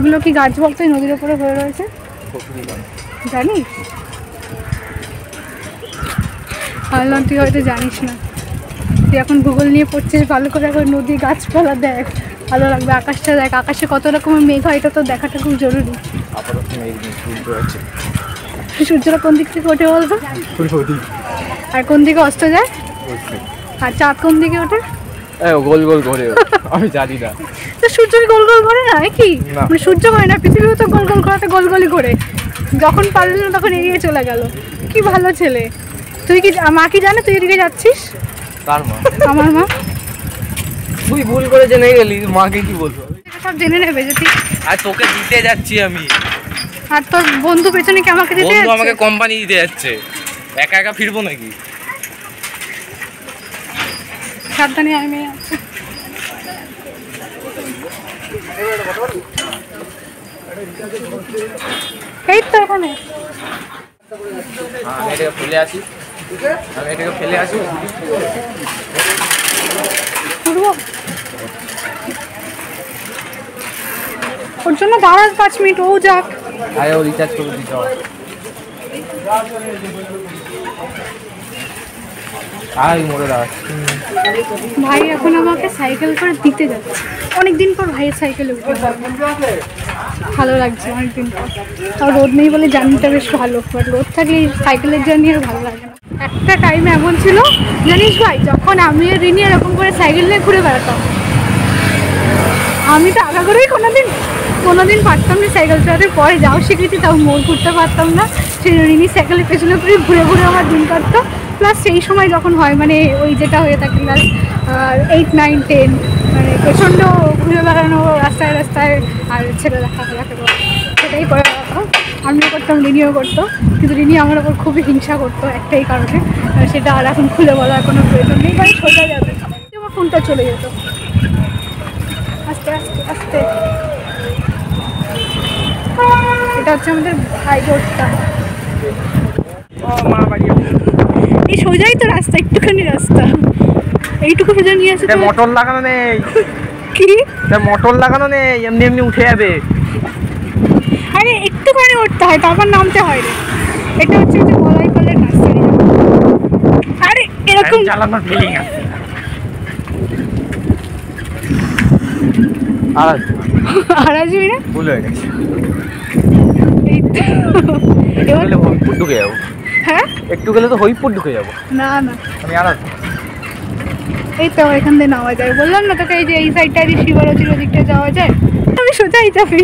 এগুলো কি গাছ বলতে নদীর উপরে হয়ে রয়েছে জানিস? ভাবলাম তুই হয়তো জানিস না, তুই এখন ভূগোল নিয়ে পড়ছিস ভালো করে, এখন নদী গাছপালা দেখ, ভালো লাগবে। আকাশটা দেখ, আকাশে কত রকমের মেঘ হয়, এটা তো দেখাটা খুব জরুরি। সূর্যটা কোন দিক থেকে ওঠে বলতো? আর কোন দিকে অস্ত যায়? আর চাঁদ কোন দিকে ওঠে? গোল গোল করে, আমি জানি না। তো সূর্য গোল গোল করে না কি? মানে সূর্য করে না, পৃথিবীও তো গোল গোল করাতে গোল গোলই করে। যখন পারল না তখন এগিয়ে চলে গেল। কি ভালো ছেলে। তুই কি মা কি জানে তুই এদিকে যাচ্ছিস? কার মা? আমার মা। তুই ভুল করে জেনে গেলি, মাকে কি বলবো? সব জেনে নেবে যে তুই। আর তোকে দিতে যাচ্ছি আমি। আর তোর বন্ধু পেছনে কি আমাকে দিতে যাচ্ছে? বন্ধু আমাকে কোম্পানি দিতে যাচ্ছে, একা একা ফিরবো নাকি? সাবধানে আমি মেয়ে আছে। এই তো এখানে। আমি এটাকে ফেলে আসি, ঘুরবো ওর জন্য দাঁড়াস 5 মিনিট, ও যাক। আরে ও রিচার্জ করে দিতে হবে। আয় মোড়ে দাঁড়াচ্ছি। ভাই এখন আমাকে সাইকেল করে দিতে যাচ্ছে। অনেকদিন পর ভাইয়ের সাইকেলে উঠে ভালো লাগছে, অনেকদিন পর। আর রোদ নেই বলে জার্নিটা বেশ ভালো, বাট রোদ থাকলে সাইকেলের জার্নি আর ভালো লাগে না। একটা টাইম এমন ছিল জানিস ভাই, যখন আমি আর রিনি এরকম করে সাইকেল নিয়ে ঘুরে বেড়াতাম। আমি তো আগা করেই কোনোদিন পারতাম না সাইকেল চালাতে, পরে যাও শিখেছি, তাও মোড় ঘুরতে পারতাম না। সেই রিনি সাইকেলের পেছনে ঘুরে ঘুরে ঘুরে আমার দিন কাটতো। প্লাস সেই সময় যখন হয় মানে ওই যেটা হয়ে থাকে ক্লাস 8, 9, 10, মানে প্রচণ্ড ঘুরে বেড়ানো রাস্তায় রাস্তায়, আর ছেলে দেখা সেটাই করে বেড়াতাম। আমিও করতাম, রিনিও করতো, কিন্তু রিনি আমার ওপর খুবই হিংসা করতো একটাই কারণে, সেটা আর এখন খুলে বলার কোনো প্রয়োজন নেই, মানে সোজা যাবে। আমার ফোনটা চলে যেত। আস্তে আস্তে আস্তে। এটা হচ্ছে আমাদের হাই রোডটা। এই সোজাই তো রাস্তা, একটুখানি রাস্তা, এইটুকু সোজা নিয়ে আসে। মোটর লাগানো নেই কি? মোটর লাগানো নেই, এমনি এমনি উঠে যাবে। আরে একটুখানি উঠতে হয়, তারপর নামতে হয় রে। এটা হচ্ছে যে বলাই বলে নার্সারি। আরে এরকম চালানোর ফিলিং আছে। আর আসবি না? ভুল হয়ে গেছে। এবার হরিপুর ঢুকে যাবো। হ্যাঁ, একটু গেলে তো হরিপুর ঢুকে যাবো। না না, আমি আর এই তো এখান দিয়ে নামা যায়। বললাম না তোকে, এই যে এই সাইডটা দিয়ে শিবরাত্রির ওদিকটা যাওয়া যায়। আমি সোজাই যাবি,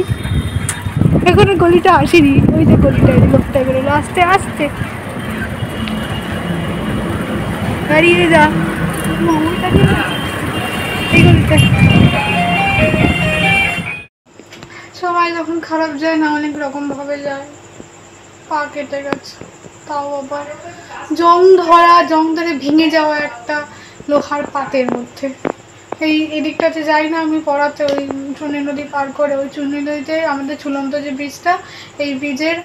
এখন গলিটা আসিনি। ওই যে গলিটা, লোকটা বেরোলো আস্তে আস্তে। দাঁড়িয়ে যা, এই গলিটা। সবাই যখন খারাপ যায় না অনেক রকম ভাবে যায়। পা কেটে গেছে, তাও আবার জং ধরে ভেঙে যাওয়া একটা লোহার পাতের মধ্যে। এই এদিকটাতে যাই না আমি পড়াতে, ওই চুনি নদী পার করে, ওই চুনি নদীতে আমাদের ঝুলন্ত যে ব্রিজটা, এই ব্রিজের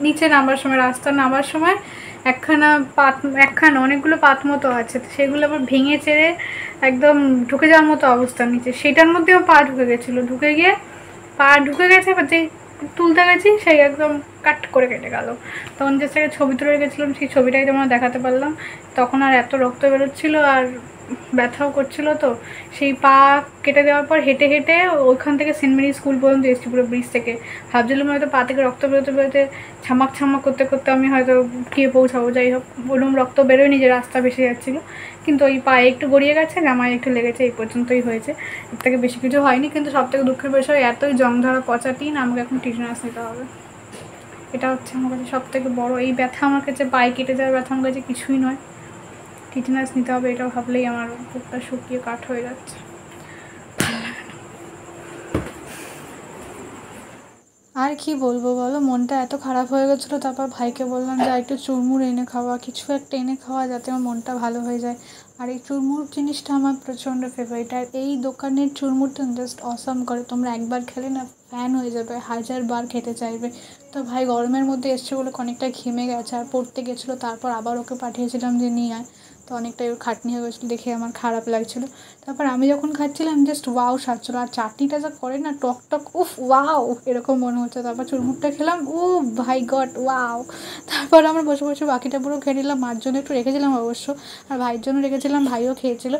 নিচে নামার সময়, রাস্তা নামার সময় অনেকগুলো পাত মতো আছে, সেগুলো আবার ভেঙে চেড়ে একদম ঢুকে যাওয়ার মতো অবস্থা নিচে। সেটার মধ্যেও পা ঢুকে গেছিলো, পা ঢুকে গেছে, এবার যে তুলতে গেছি সেই একদম কাট করে কেটে গেল। তখন যে থেকে ছবি তুলে গেছিলাম, সেই ছবিটাই তোমরা দেখাতে পারলাম। তখন আর এত রক্ত বেরোচ্ছিলো আর ব্যথাও করছিল, তো সেই পা কেটে দেওয়ার পর হেঁটে হেঁটে ওইখান থেকে সেন্ট মেরি স্কুল পর্যন্ত এসেছি, পুরো ব্রিজ থেকে। ভাবছিলাম হয়তো পা থেকে রক্ত বেরোতে ছামাক করতে করতে আমি হয়তো গিয়ে পৌঁছাবো। যাই হোক, ওরকম রক্ত বেরোয়নি যে রাস্তা বেশি যাচ্ছিলো, কিন্তু ওই পায়ে একটু গড়িয়ে গেছে, জামায় একটু লেগেছে, এই পর্যন্তই হয়েছে, এর থেকে বেশি কিছু হয়নি। কিন্তু সবথেকে দুঃখের বিষয়, এতই জং ধরা পচা টিন, আমাকে এখন টিটেনাস নিতে হবে। এটা হচ্ছে আমার কাছে সবথেকে বড়। এই ব্যথা আমার কাছে, পায়ে কেটে যাওয়ার ব্যথা আমার কাছে কিছুই নয়, টিটেনাস নিতে হবে, এটা ভাবলেই আমার বুকটা শুকিয়ে কাঠ হয়ে যাচ্ছে। আর কি বলবো বলো, মনটা এত খারাপ হয়ে গেছিলো। তারপর ভাইকে বললাম যে একটু চুরমুর এনে খাওয়া, কিছু একটা এনে খাওয়া, যাতে আমার মনটা ভালো হয়ে যায়। আর এই চুরমুর জিনিসটা আমার প্রচণ্ড ফেভারিট। আর এই দোকানের চুরমুরটা জাস্ট অসাম করে, তোমরা একবার খেলে না ফ্যান হয়ে যাবে, 1000 বার খেতে চাইবে। তো ভাই গরমের মধ্যে এসছে বলে অনেকটা ঘেমে গেছে, আর পড়তে গেছিলো, তারপর আবার ওকে পাঠিয়েছিলাম যে নিয়ে আয়। তো তো অনেকটাই ওর খাটনি হয়ে গেছিলো, দেখে আমার খারাপ লাগছিলো। তারপর আমি যখন খাচ্ছিলাম জাস্ট ওয়াও স্বাদ, আর চাটনিটা যা করে না টক টক, উফ ওয়াও এরকম মনে হচ্ছে। তারপর চুরমুটটা খেলাম, ও ভাই গড ওয়াও। তারপর আমরা বসে বসে বাকিটা পুরো খেয়ে নিলাম, মার জন্য একটু রেখেছিলাম অবশ্য, আর ভাইয়ের জন্য রেখেছিলাম, ভাইও খেয়েছিল।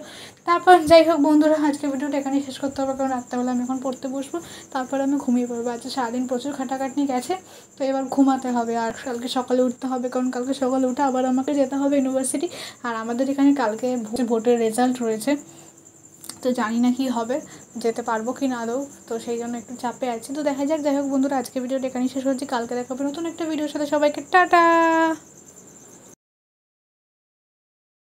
তারপর যাই হোক বন্ধুরা, আজকে ভিডিওটা এখানেই শেষ করতে হবে, কারণ রাত্রেবেলা আমি এখন পড়তে বসবো, তারপর আমি ঘুমিয়ে পড়বো। আজকে সারাদিন প্রচুর খাটাখাটনি গেছে, তো এবার ঘুমাতে হবে, আর কালকে সকালে উঠতে হবে, কারণ কালকে সকালে উঠে আবার আমাকে যেতে হবে ইউনিভার্সিটি। আর আমাদের এখানে কালকে ভোটের রেজাল্ট রয়েছে, তো জানি না কি হবে, যেতে পারবো কি না আদৌ, তো সেই জন্য একটু চাপে আছি। তো দেখা যাক। যাই হোক বন্ধুরা, আজকে ভিডিওটা এখানেই শেষ হচ্ছে, কালকে দেখাবো নতুন একটা ভিডিওর সাথে। সবাইকে টাটা।